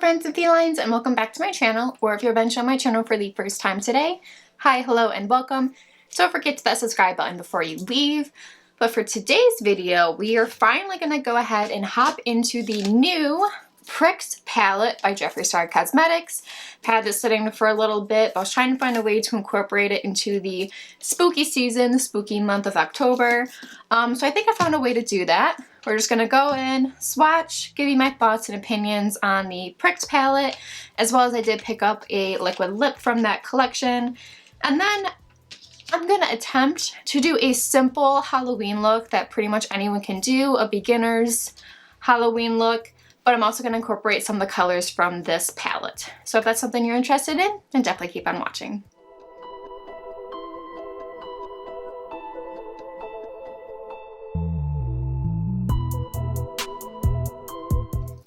friends and felines, and welcome back to my channel, or if you're venturing on my channel for the first time today, hi, hello, and welcome. Don't forget to hit that subscribe button before you leave. But for today's video, we are finally going to go ahead and hop into the new Pricked Palette by Jeffree Star Cosmetics. Had this sitting for a little bit, but I was trying to find a way to incorporate it into the spooky season, the spooky month of October. So I think I found a way to do that. We're just going to go in, swatch, give you my thoughts and opinions on the Pricked Palette, as well as I did pick up a liquid lip from that collection. And then I'm going to attempt to do a simple Halloween look that pretty much anyone can do, a beginner's Halloween look, but I'm also going to incorporate some of the colors from this palette. So if that's something you're interested in, then definitely keep on watching.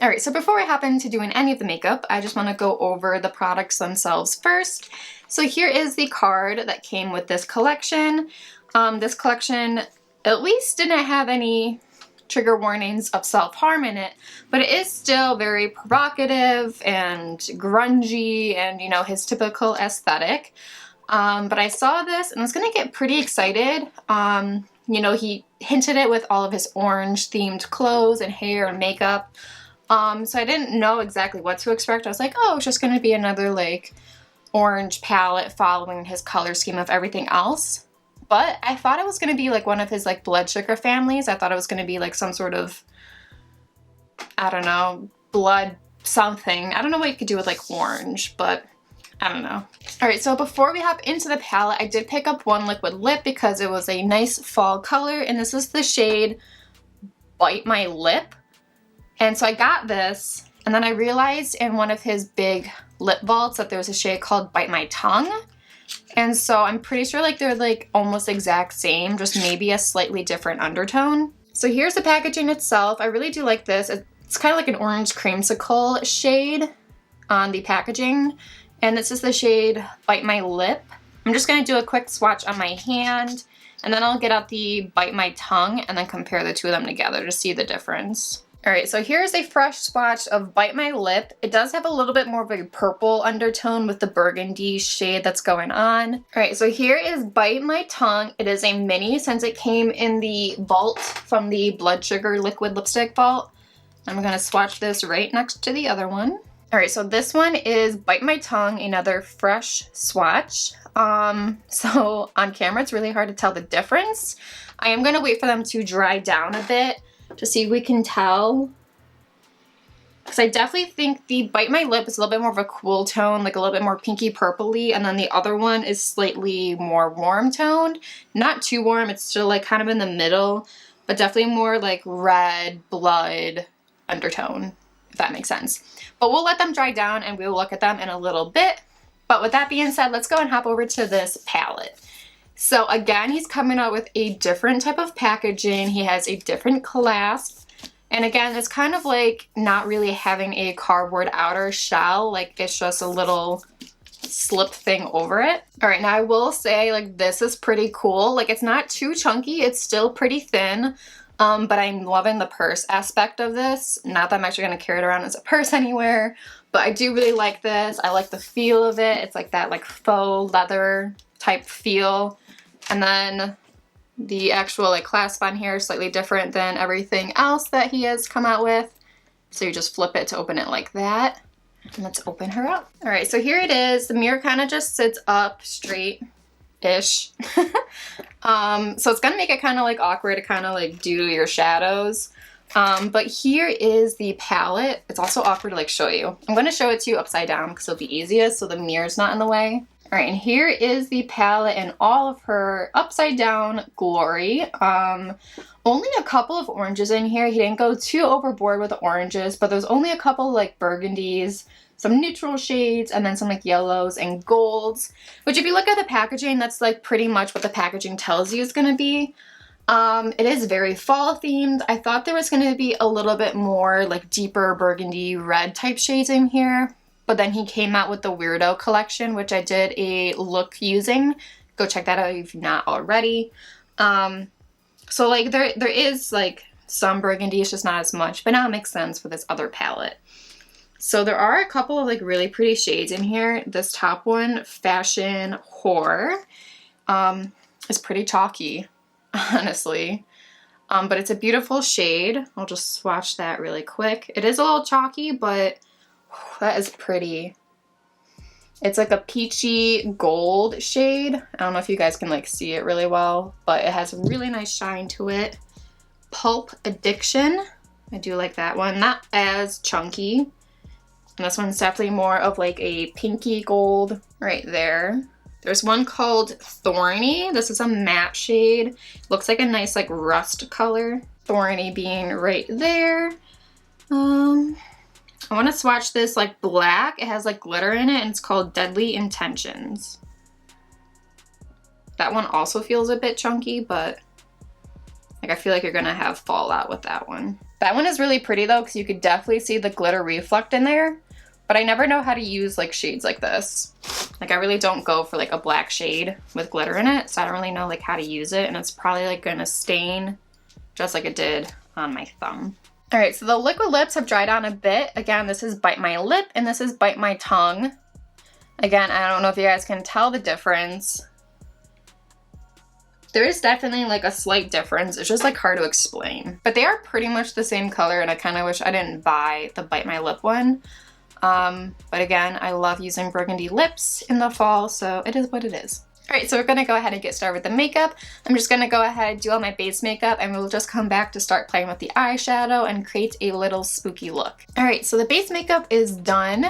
Alright, so before I hop into doing any of the makeup, I just want to go over the products themselves first. So here is the card that came with this collection. This collection at least didn't have any trigger warnings of self-harm in it, but it is still very provocative and grungy and, you know, his typical aesthetic. But I saw this and I was going to get pretty excited. You know, he hinted it with all of his orange themed clothes and hair and makeup. So I didn't know exactly what to expect. I was like, oh, it's just going to be another like orange palette following his color scheme of everything else. But I thought it was going to be like one of his like blood sugar families. I thought it was going to be like some sort of, I don't know, blood something. I don't know what you could do with like orange, but I don't know. Alright, so before we hop into the palette, I did pick up one liquid lip because it was a nice fall color, and this is the shade Bite My Lip. And so I got this, and then I realized in one of his big lip vaults that there's a shade called Bite My Tongue. And so I'm pretty sure like they're like almost exact same, just maybe a slightly different undertone. So here's the packaging itself. I really do like this. It's kind of like an orange creamsicle shade on the packaging. And this is the shade Bite My Lip. I'm just going to do a quick swatch on my hand, and then I'll get out the Bite My Tongue and then compare the two of them together to see the difference. Alright, so here's a fresh swatch of Bite My Lip. It does have a little bit more of a purple undertone with the burgundy shade that's going on. Alright, so here is Bite My Tongue. It is a mini since it came in the vault from the Blood Sugar Liquid Lipstick vault. I'm going to swatch this right next to the other one. Alright, so this one is Bite My Tongue, another fresh swatch. So on camera it's really hard to tell the difference. I am going to wait for them to dry down a bit to see if we can tell, because I definitely think the Bite My Lip is a little bit more of a cool tone, like a little bit more pinky purpley, and then the other one is slightly more warm toned. Not too warm, it's still like kind of in the middle, but definitely more like red blood undertone, if that makes sense. But we'll let them dry down and we'll look at them in a little bit. But with that being said, let's go and hop over to this palette. So again, he's coming out with a different type of packaging. He has a different clasp. And again, it's kind of like not really having a cardboard outer shell. Like it's just a little slip thing over it. All right, now I will say like this is pretty cool. Like it's not too chunky. It's still pretty thin. But I'm loving the purse aspect of this. Not that I'm actually going to carry it around as a purse anywhere. But I do really like this. I like the feel of it. It's like that like faux leather type feel. And then the actual like clasp on here is slightly different than everything else that he has come out with. So you just flip it to open it like that. And let's open her up. All right, so here it is. The mirror kind of just sits up straight-ish. So it's gonna make it kind of like awkward to kind of like do your shadows. But here is the palette. It's also awkward to like show you. I'm gonna show it to you upside down because it'll be easiest so the mirror's not in the way. All right, and here is the palette in all of her upside down glory. Only a couple of oranges in here. He didn't go too overboard with the oranges, but there's only a couple like burgundies, some neutral shades, and then some like yellows and golds, which if you look at the packaging, that's like pretty much what the packaging tells you is gonna be. It is very fall themed. I thought there was gonna be a little bit more like deeper burgundy red type shades in here. But then he came out with the Weirdo collection, which I did a look using. Go check that out if you're not already. So like there is like some burgundy, it's just not as much, but now it makes sense with this other palette. So there are a couple of like really pretty shades in here. This top one, Fashion Whore, is pretty chalky, honestly. But it's a beautiful shade. I'll just swatch that really quick. It is a little chalky, but that is pretty. It's like a peachy gold shade. I don't know if you guys can like see it really well, but it has a really nice shine to it. Pulp Addiction. I do like that one. Not as chunky. And this one's definitely more of like a pinky gold right there. There's one called Thorny. This is a matte shade. Looks like a nice like rust color. Thorny being right there. I want to swatch this like black. It has like glitter in it and it's called Deadly Intentions. That one also feels a bit chunky, but like I feel like you're gonna have fallout with that one. That one is really pretty though, because you could definitely see the glitter reflect in there, but I never know how to use like shades like this. Like I really don't go for like a black shade with glitter in it, so I don't really know like how to use it, and it's probably like gonna stain just like it did on my thumb. All right, so the liquid lips have dried on a bit. Again, this is Bite My Lip and this is Bite My Tongue. Again, I don't know if you guys can tell the difference. There is definitely like a slight difference. It's just like hard to explain. But they are pretty much the same color, and I kind of wish I didn't buy the Bite My Lip one. But again, I love using burgundy lips in the fall, so it is what it is. All right, so we're gonna go ahead and get started with the makeup. I'm just gonna go ahead, do all my base makeup, and we'll just come back to start playing with the eyeshadow and create a little spooky look. All right, so the base makeup is done.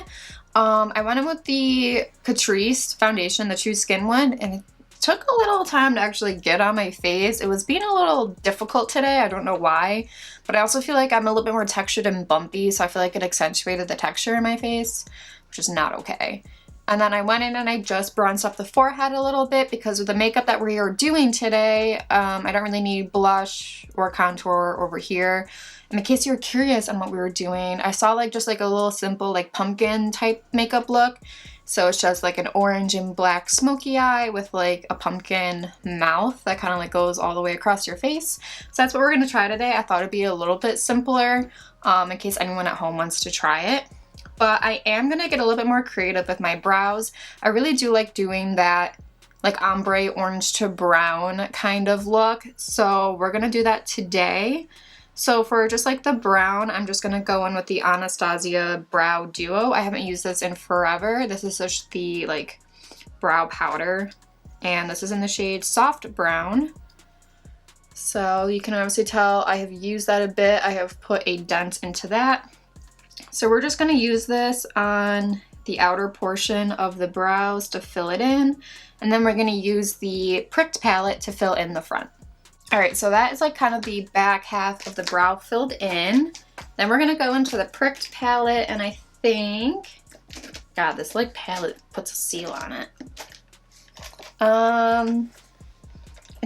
I went in with the CATRICE foundation, the True Skin one, and it took a little time to actually get on my face. It was being a little difficult today. I don't know why, but I also feel like I'm a little bit more textured and bumpy, so I feel like it accentuated the texture in my face, which is not okay. And then I went in and I just bronzed up the forehead a little bit because of the makeup that we are doing today. I don't really need blush or contour over here. And in case you're curious on what we were doing, I saw like just like a little simple like pumpkin type makeup look. So it's just like an orange and black smoky eye with like a pumpkin mouth that kind of like goes all the way across your face. So that's what we're gonna try today. I thought it'd be a little bit simpler in case anyone at home wants to try it. But I am gonna get a little bit more creative with my brows. I really do like doing that like ombre orange to brown kind of look. So we're gonna do that today. So for just like the brown, I'm just gonna go in with the Anastasia Brow Duo. I haven't used this in forever. This is just the like brow powder, and this is in the shade Soft Brown. So you can obviously tell I have used that a bit. I have put a dent into that. So we're just gonna use this on the outer portion of the brows to fill it in, and then we're gonna use the Pricked palette to fill in the front. All right, so that is like kind of the back half of the brow filled in. Then we're gonna go into the Pricked palette, and I think, God, this like palette puts a seal on it. I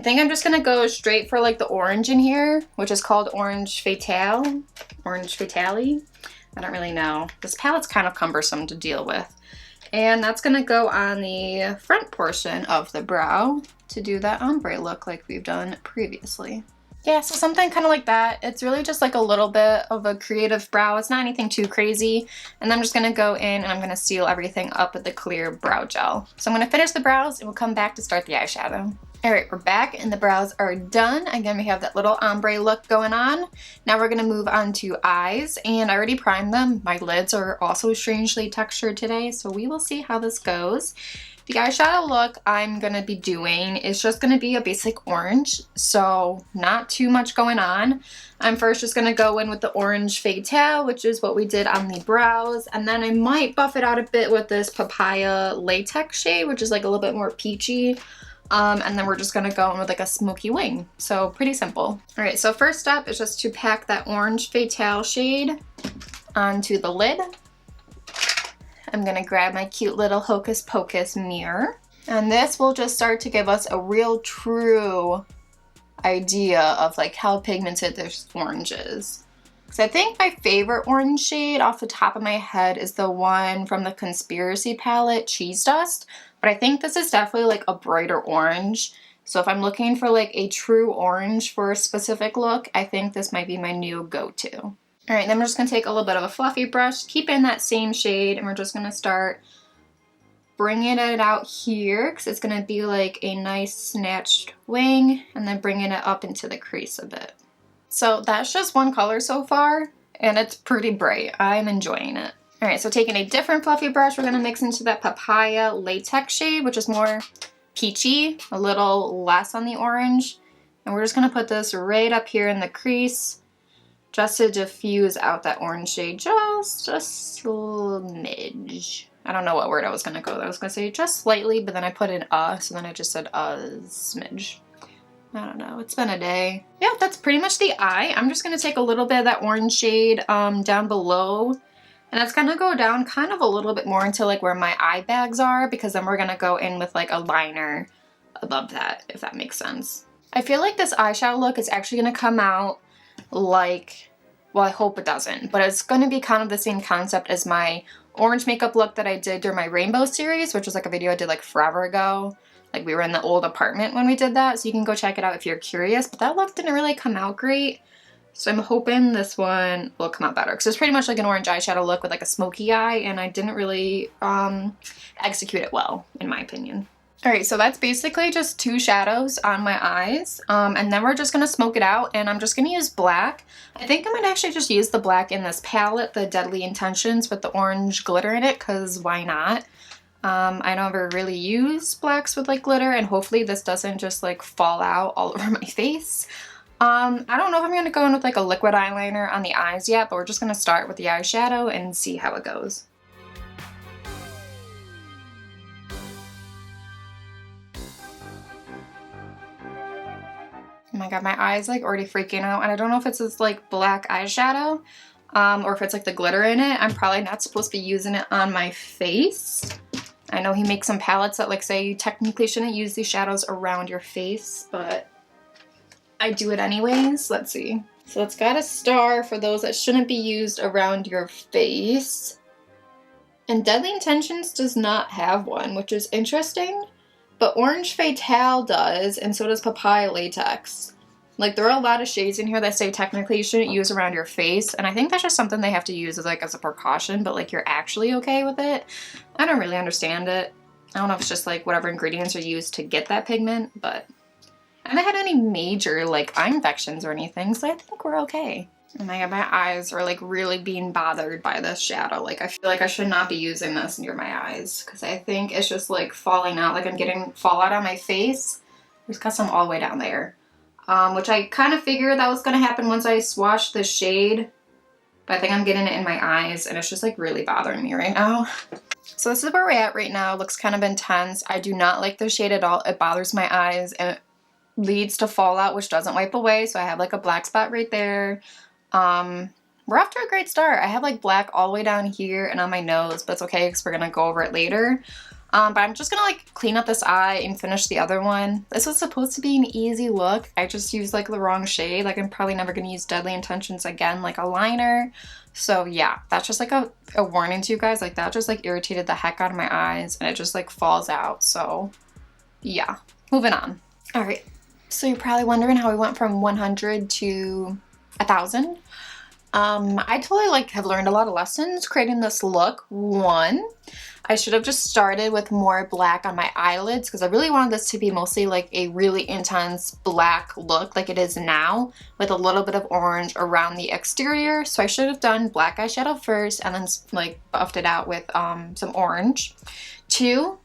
think I'm just gonna go straight for like the orange in here, which is called Orange Fatale. Orange Fatale. I don't really know. This palette's kind of cumbersome to deal with. And that's gonna go on the front portion of the brow to do that ombre look like we've done previously. Yeah, so something kind of like that. It's really just like a little bit of a creative brow. It's not anything too crazy. And then I'm just gonna go in and I'm gonna seal everything up with the clear brow gel. So I'm gonna finish the brows and we'll come back to start the eyeshadow. All right, we're back and the brows are done. Again, we have that little ombre look going on. Now we're gonna move on to eyes, and I already primed them. My lids are also strangely textured today, so we will see how this goes. The eyeshadow look I'm gonna be doing is just gonna be a basic orange, so not too much going on. I'm first just gonna go in with the Orange Fatale, which is what we did on the brows, and then I might buff it out a bit with this Papaya Latex shade, which is like a little bit more peachy. And then we're just gonna go in with like a smoky wing. So pretty simple. All right, so first step is just to pack that Orange Fatale shade onto the lid. I'm gonna grab my cute little Hocus Pocus mirror. And this will just start to give us a real true idea of like how pigmented this orange is. Because I think my favorite orange shade off the top of my head is the one from the Conspiracy palette, Cheese Dust. But I think this is definitely like a brighter orange. So if I'm looking for like a true orange for a specific look, I think this might be my new go-to. All right, then we're just gonna take a little bit of a fluffy brush, keep in that same shade, and we're just gonna start bringing it out here because it's gonna be like a nice snatched wing, and then bringing it up into the crease a bit. So that's just one color so far, and it's pretty bright. I'm enjoying it. All right, so taking a different fluffy brush, we're gonna mix into that Papaya Latex shade, which is more peachy, a little less on the orange. And we're just gonna put this right up here in the crease, just to diffuse out that orange shade just a smidge. I don't know what word I was gonna go. I was gonna say just slightly, but then I put in so then I just said smidge. I don't know, it's been a day. Yeah, that's pretty much the eye. I'm just gonna take a little bit of that orange shade down below, and it's gonna go down kind of a little bit more into like where my eye bags are, because then we're gonna go in with like a liner above that, if that makes sense. I feel like this eyeshadow look is actually gonna come out like, well, I hope it doesn't, but it's gonna be kind of the same concept as my orange makeup look that I did during my rainbow series, which was like a video I did like forever ago. Like we were in the old apartment when we did that, so you can go check it out if you're curious, but that look didn't really come out great. So I'm hoping this one will come out better, because it's pretty much like an orange eyeshadow look with like a smoky eye, and I didn't really execute it well, in my opinion. Alright, so that's basically just two shadows on my eyes, and then we're just going to smoke it out, and I'm just going to use black. I think I might actually just use the black in this palette, the Deadly Intentions, with the orange glitter in it, because why not? I never really use blacks with like glitter, and hopefully this doesn't just like fall out all over my face. I don't know if I'm going to go in with like a liquid eyeliner on the eyes yet, but we're just going to start with the eyeshadow and see how it goes. Oh my god, my eye's like already freaking out, and I don't know if it's this like black eyeshadow or if it's like the glitter in it. I'm probably not supposed to be using it on my face. I know he makes some palettes that like say you technically shouldn't use these shadows around your face, but I do it anyways. Let's see. So it's got a star for those that shouldn't be used around your face. And Deadly Intentions does not have one, which is interesting. But Orange Fatale does, and so does Papaya Latex. Like, there are a lot of shades in here that say technically you shouldn't use around your face, and I think that's just something they have to use as, like, as a precaution, but, like, you're actually okay with it. I don't really understand it. I don't know if it's just, like, whatever ingredients are used to get that pigment, but I haven't had any major, like, eye infections or anything, so I think we're okay. Oh my god, my eyes are, like, really being bothered by this shadow. Like, I feel like I should not be using this near my eyes, because I think it's just, like, falling out. Like, I'm getting fallout on my face. There's got some all the way down there. Which I kind of figured that was going to happen once I swatched the shade. But I think I'm getting it in my eyes, and it's just, like, really bothering me right now. So this is where we're at right now. It looks kind of intense. I do not like the shade at all. It bothers my eyes, and it leads to fallout, which doesn't wipe away. So I have, like, a black spot right there. We're off to a great start. I have, like, black all the way down here and on my nose, but it's okay because we're going to go over it later. But I'm just gonna like clean up this eye and finish the other one. This was supposed to be an easy look. I just used like the wrong shade. Like I'm probably never gonna use Deadly Intentions again, like a liner. So yeah, that's just like a warning to you guys. Like that just like irritated the heck out of my eyes, and it just like falls out. So yeah, moving on. All right, so you're probably wondering how we went from 100 to 1,000. I totally like have learned a lot of lessons creating this look. One, I should have just started with more black on my eyelids because I really wanted this to be mostly like a really intense black look like it is now, with a little bit of orange around the exterior. So I should have done black eyeshadow first and then like buffed it out with some orange. Two,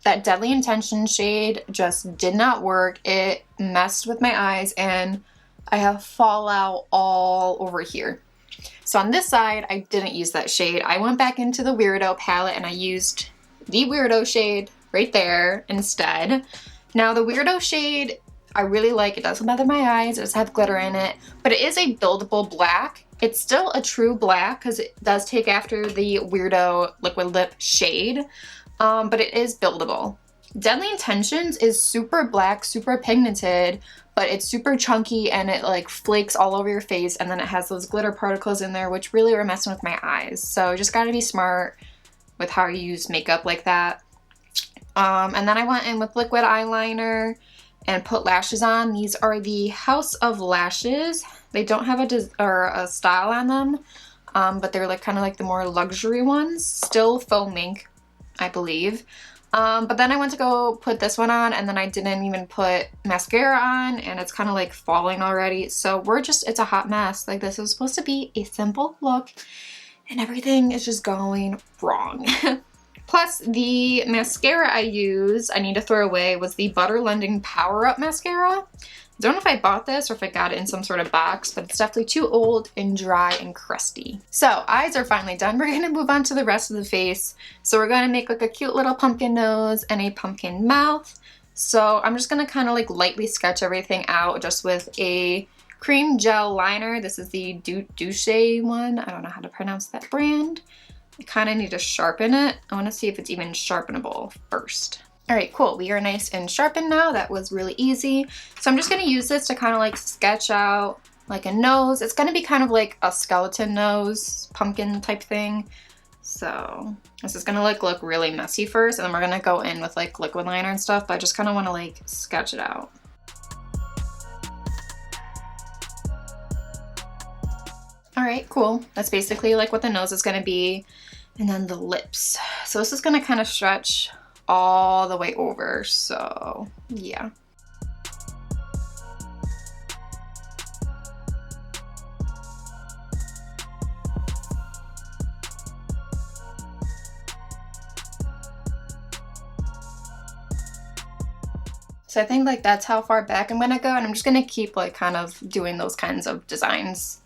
that Deadly Intention shade just did not work. It messed with my eyes and I have fallout all over here. So on this side, I didn't use that shade. I went back into the Weirdo palette and I used the Weirdo shade right there instead. Now the Weirdo shade, I really like. It doesn't bother my eyes. It does have glitter in it, but it is a buildable black. It's still a true black because it does take after the Weirdo liquid lip shade, but it is buildable. Deadly Intentions is super black, super pigmented, but it's super chunky and it like flakes all over your face, and then it has those glitter particles in there which really were messing with my eyes. So you just gotta be smart with how you use makeup like that. And then I went in with liquid eyeliner and put lashes on. These are the House of Lashes. They don't have a style on them, but they're like kind of like the more luxury ones. Still faux mink, I believe. But then I went to go put this one on, and then I didn't even put mascara on, and it's kind of like falling already. So it's a hot mess. Like, this was supposed to be a simple look, and everything is just going wrong. Plus, the mascara I need to throw away, was the Butter Lending Power Up Mascara. I don't know if I bought this or if I got it in some sort of box, but it's definitely too old and dry and crusty. So eyes are finally done. We're gonna move on to the rest of the face. So we're gonna make like a cute little pumpkin nose and a pumpkin mouth. So I'm just gonna kind of like lightly sketch everything out just with a cream gel liner. This is the DOUCCE one. I don't know how to pronounce that brand. I kind of need to sharpen it. I want to see if it's even sharpenable first. All right, cool. We are nice and sharpened now. That was really easy. So I'm just going to use this to kind of like sketch out like a nose. It's going to be kind of like a skeleton nose, pumpkin type thing. So this is going to like look really messy first, and then we're going to go in with like liquid liner and stuff, but I just kind of want to like sketch it out. All right, cool. That's basically like what the nose is going to be. And then the lips. So this is going to kind of stretch all the way over, so yeah. So I think like that's how far back I'm gonna go, and I'm just gonna keep like kind of doing those kinds of designs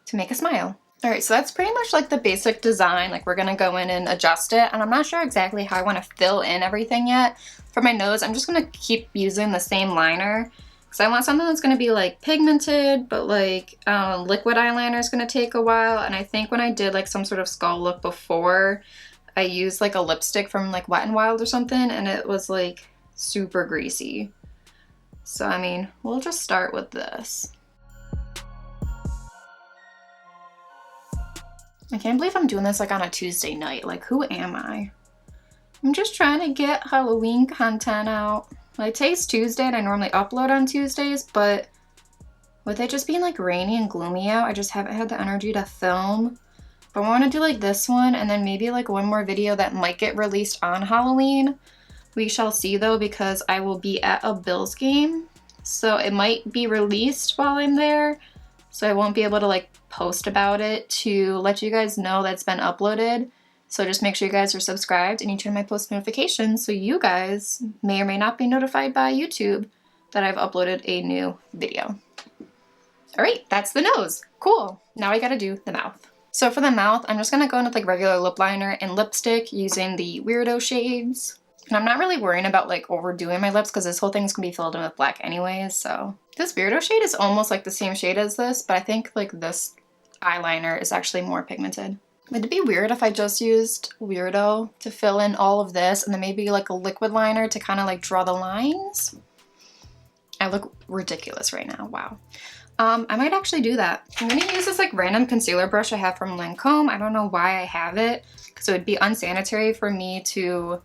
to make a smile. All right, so that's pretty much like the basic design. Like, we're gonna go in and adjust it, and I'm not sure exactly how I want to fill in everything yet. For my nose, I'm just gonna keep using the same liner because I want something that's gonna be like pigmented, but like liquid eyeliner is gonna take a while. And I think when I did like some sort of skull look before, I used like a lipstick from like Wet n Wild or something, and it was like super greasy. So I mean, we'll just start with this. I can't believe I'm doing this like on a Tuesday night. Like, who am I? I'm just trying to get Halloween content out. Like, today's Tuesday and I normally upload on Tuesdays, but with it just being like rainy and gloomy out, I just haven't had the energy to film. But I want to do like this one and then maybe like one more video that might get released on Halloween. We shall see though, because I will be at a Bills game. So it might be released while I'm there. So I won't be able to like post about it to let you guys know that it's been uploaded. So just make sure you guys are subscribed and you turn my post notifications so you guys may or may not be notified by YouTube that I've uploaded a new video. All right, that's the nose. Cool. Now I gotta do the mouth. So for the mouth, I'm just gonna go in with like regular lip liner and lipstick using the Weirdo shades. And I'm not really worrying about like overdoing my lips because this whole thing's gonna be filled in with black anyways, so. This Weirdo shade is almost like the same shade as this, but I think like this eyeliner is actually more pigmented. Would it be weird if I just used Weirdo to fill in all of this and then maybe like a liquid liner to kind of like draw the lines? I look ridiculous right now, wow. I might actually do that. I'm gonna use this like random concealer brush I have from Lancome. I don't know why I have it, because it would be unsanitary for me to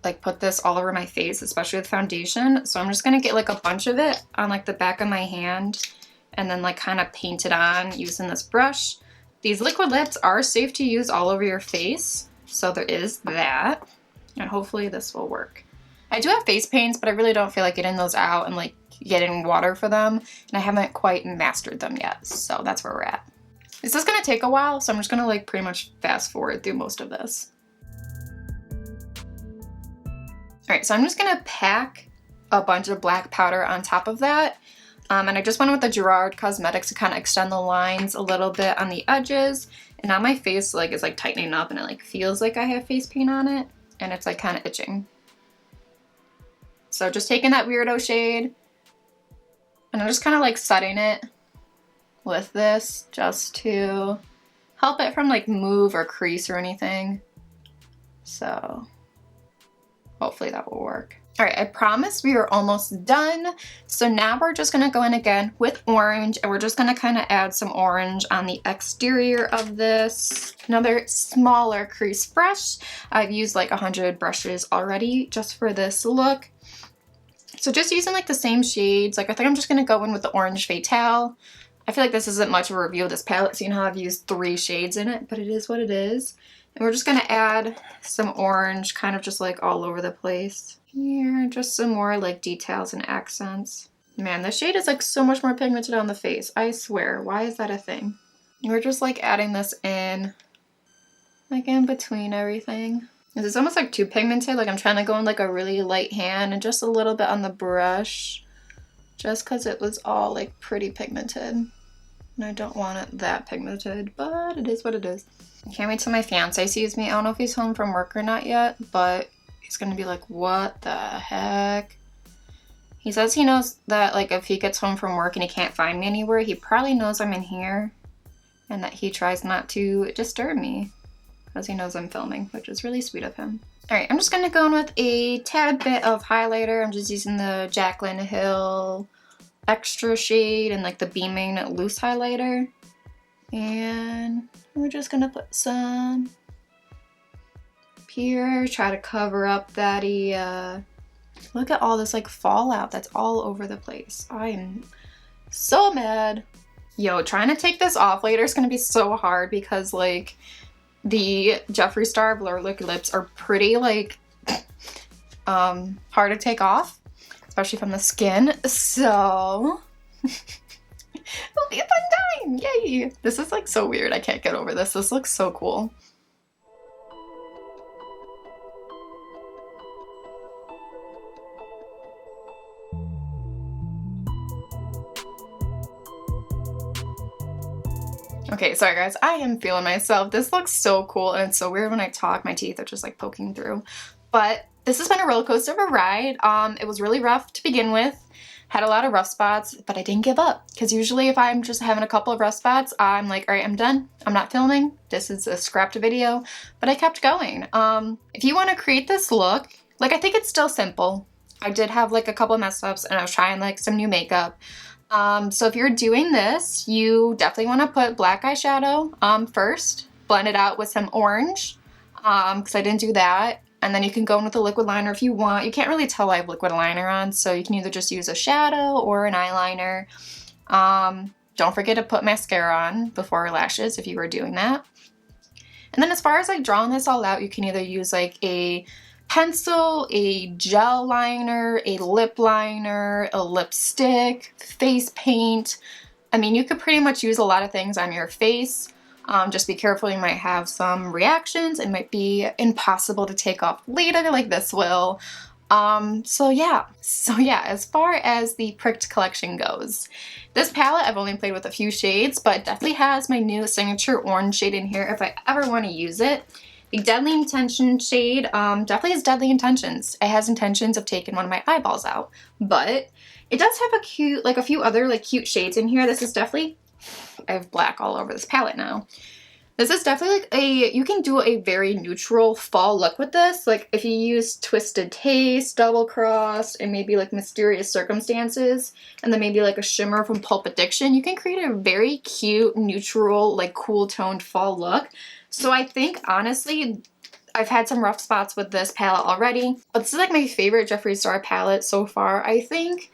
like put this all over my face, especially with foundation. So I'm just gonna get like a bunch of it on like the back of my hand and then like kind of paint it on using this brush. These liquid lips are safe to use all over your face, so there is that, and hopefully this will work. I do have face paints, but I really don't feel like getting those out and like getting water for them, and I haven't quite mastered them yet, so that's where we're at. This is gonna take a while, so I'm just gonna like pretty much fast forward through most of this. All right, so I'm just gonna pack a bunch of black powder on top of that. And I just went with the GERARD Cosmetics to kind of extend the lines a little bit on the edges. And now my face like is like tightening up and it like feels like I have face paint on it. And it's like kind of itching. So just taking that Weirdo shade and I'm just kind of like setting it with this just to help it from like move or crease or anything. So hopefully that will work. All right, I promised we were almost done. So now we're just gonna go in again with orange and we're just gonna kind of add some orange on the exterior of this. Another smaller crease brush. I've used like 100 brushes already just for this look. So just using like the same shades, like I think I'm just gonna go in with the Orange Fatale. I feel like this isn't much of a review of this palette, so you know how I've used 3 shades in it, but it is what it is. And we're just gonna add some orange, kind of just like all over the place. Here, just some more like details and accents. Man, this shade is like so much more pigmented on the face. I swear, why is that a thing? And we're just like adding this in, like in between everything. This is almost like too pigmented. Like I'm trying to go in like a really light hand and just a little bit on the brush, just because it was all like pretty pigmented. And I don't want it that pigmented, but it is what it is. I can't wait till my fiance sees me. I don't know if he's home from work or not yet, but he's gonna be like, what the heck? He says he knows that like if he gets home from work and he can't find me anywhere, he probably knows I'm in here and that he tries not to disturb me because he knows I'm filming, which is really sweet of him. All right, I'm just gonna go in with a tad bit of highlighter. I'm just using the JACLYN Hill Extra shade and like the Beaming Loose highlighter. And we're just gonna put some up here, try to cover up that look at all this like fallout that's all over the place. I am so mad. Yo, trying to take this off later is gonna be so hard because like the Jeffree Star Blur Liquid Lips are pretty like hard to take off, especially from the skin. So it'll be a fun time, yay! This is like so weird, I can't get over this. This looks so cool. Okay, sorry guys, I am feeling myself. This looks so cool and it's so weird when I talk, my teeth are just like poking through. But this has been a roller coaster of a ride. It was really rough to begin with. Had a lot of rough spots, but I didn't give up. Because usually if I'm just having a couple of rough spots, I'm like, all right, I'm done. I'm not filming. This is a scrapped video. But I kept going. If you want to create this look, like I think it's still simple. I did have like a couple of mess ups and I was trying like some new makeup. So if you're doing this, you definitely want to put black eyeshadow first. Blend it out with some orange, because I didn't do that. And then you can go in with a liquid liner if you want. You can't really tell I have liquid liner on, so you can either just use a shadow or an eyeliner. Don't forget to put mascara on before lashes if you were doing that. And then as far as like drawing this all out, you can either use like a pencil, a gel liner, a lip liner, a lipstick, face paint. I mean, you could pretty much use a lot of things on your face. Just be careful, you might have some reactions. It might be impossible to take off later like this will. So yeah, as far as the Pricked collection goes, this palette I've only played with a few shades, but definitely has my new signature orange shade in here if I ever want to use it. The Deadly Intention shade definitely has deadly intentions. It has intentions of taking one of my eyeballs out, but it does have a few other like cute shades in here. This is definitely, I have black all over this palette now. This is definitely like you can do a very neutral fall look with this. Like if you use Twisted Taste, Double Cross, and maybe like Mysterious Circumstances, and then maybe like a shimmer from Pulp Addiction, you can create a very cute, neutral, like cool toned fall look. So I think honestly, I've had some rough spots with this palette already, but this is like my favorite Jeffree Star palette so far, I think.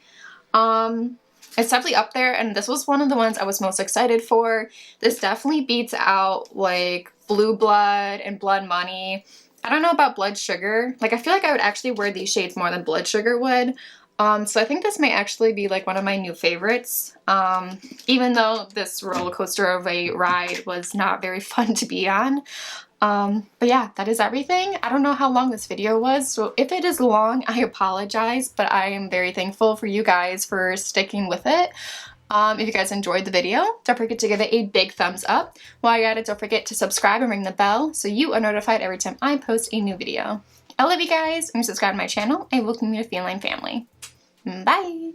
It's definitely up there, and this was one of the ones I was most excited for. This definitely beats out like Blue Blood and Blood Money. I don't know about Blood Sugar. Like I feel like I would actually wear these shades more than Blood Sugar would. So I think this may actually be like one of my new favorites. Even though this roller coaster of a ride was not very fun to be on. But yeah, that is everything. I don't know how long this video was, so if it is long, I apologize, but I am very thankful for you guys for sticking with it. If you guys enjoyed the video, don't forget to give it a big thumbs up. While you're at it, don't forget to subscribe and ring the bell so you are notified every time I post a new video. I love you guys, and subscribe to my channel, and welcome you to Feline family. Bye!